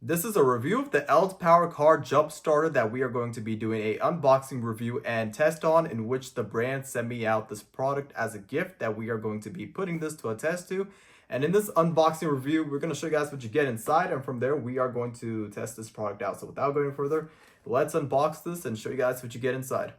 This is a review of the ELTPOWER car jump starter that we are going to be doing a unboxing review and test on, in which the brand sent me out this product as a gift that we are going to be putting this to a test to. And in this unboxing review, we're going to show you guys what you get inside, and from there we are going to test this product out. So without going further, let's unbox this and show you guys what you get inside.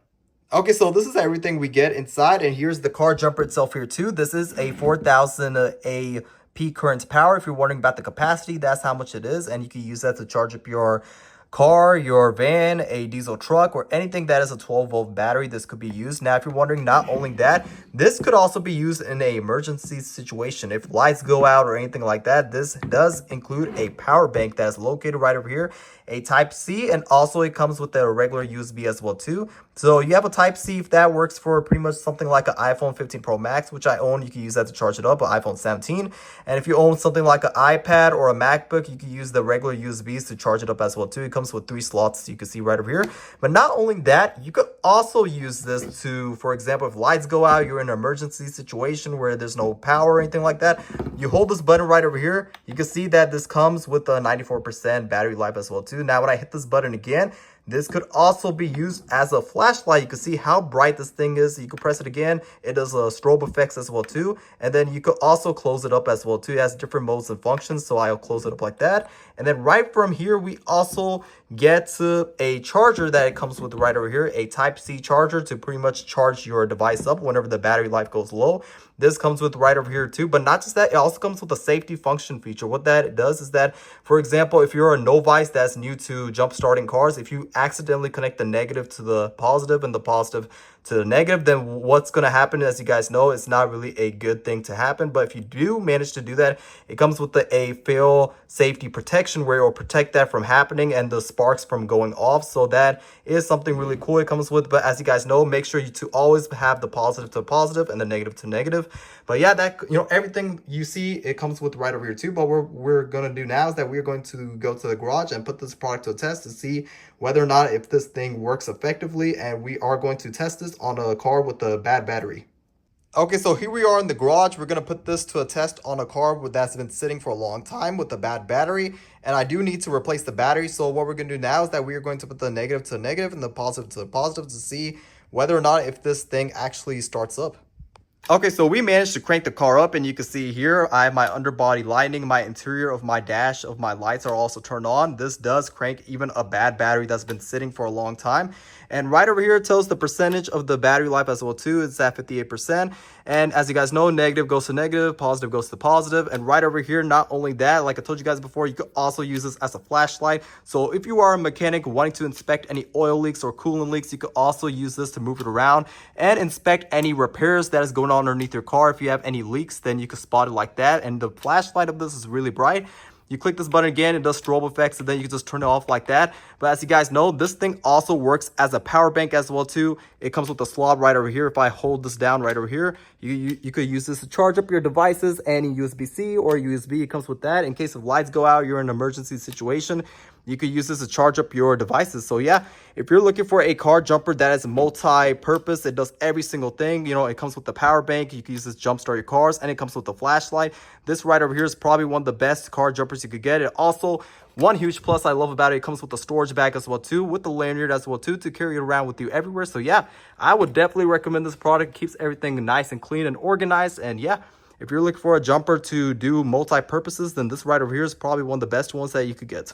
Okay, so this is everything we get inside, and here's the car jumper itself here too. This is a 4000 AP current power. If you're wondering about the capacity, that's how much it is, and you can use that to charge up your car, your van, a diesel truck, or anything that is a 12-volt battery. This could be used. Now, if you're wondering, not only that, this could also be used in an emergency situation. If lights go out or anything like that, this does include a power bank that is located right over here, a type C, and also it comes with a regular USB as well too. So you have a type C if that works for pretty much something like an iPhone 15 Pro Max, which I own. You can use that to charge it up, an iPhone 17. And if you own something like an iPad or a MacBook, you can use the regular USBs to charge it up as well too. It comes with 3 slots, you can see right over here. But not only that, you could also use this to, for example, if lights go out, you're in an emergency situation where there's no power or anything like that, you hold this button right over here. You can see that this comes with a 94% battery life as well too. Now, when I hit this button again, this could also be used as a flashlight. You can see how bright this thing is. You can press it again. It does strobe effects as well too. And then you could also close it up as well too. It has different modes and functions. So I'll close it up like that. And then right from here, we also get a charger that it comes with right over here, a type C charger to pretty much charge your device up whenever the battery life goes low. This comes with right over here too, but not just that, it also comes with a safety function feature. What that does is that, for example, if you're a novice that's new to jump starting cars, if you accidentally connect the negative to the positive and the positive to the negative, then what's going to happen, as you guys know, it's not really a good thing to happen. But if you do manage to do that, it comes with a fail safety protection where it will protect that from happening and the sparks from going off. So that is something really cool it comes with. But as you guys know, make sure you to always have the positive to positive and the negative to negative. But yeah, that, everything you see, it comes with right over here too. But what we're going to do now is that we're going to go to the garage and put this product to a test to see whether or not if this thing works effectively. And we are going to test this on a car with a bad battery. Okay, so here we are in the garage. We're going to put this to a test on a car that's been sitting for a long time with a bad battery. And I do need to replace the battery. So what we're going to do now is that we are going to put the negative to negative and the positive to positive to see whether or not if this thing actually starts up. Okay, so we managed to crank the car up, and you can see here I have my underbody lighting. My interior of my dash of my lights are also turned on. This does crank even a bad battery that's been sitting for a long time. And right over here it tells the percentage of the battery life as well too. It's at 58%. And as you guys know, negative goes to negative, positive goes to positive. And right over here, not only that, like I told you guys before, you could also use this as a flashlight. So if you are a mechanic wanting to inspect any oil leaks or coolant leaks, you could also use this to move it around and inspect any repairs that is going on underneath your car. If you have any leaks, then you can spot it like that. And the flashlight of this is really bright. You click this button again, it does strobe effects, and then you can just turn it off like that. But as you guys know, this thing also works as a power bank as well too. It comes with a slot right over here. If I hold this down right over here, you could use this to charge up your devices, any USB-C or USB. It comes with that. In case of lights go out, you're in an emergency situation, you could use this to charge up your devices. So yeah, if you're looking for a car jumper that is multi-purpose, it does every single thing. It comes with the power bank. You can use this to jumpstart your cars, and it comes with the flashlight. This right over here is probably one of the best car jumpers you could get. It also, one huge plus I love about it comes with a storage bag as well too, with the lanyard as well too, to carry it around with you everywhere. So yeah, I would definitely recommend this product. It keeps everything nice and clean and organized. And yeah, if you're looking for a jumper to do multi-purposes, then this right over here is probably one of the best ones that you could get.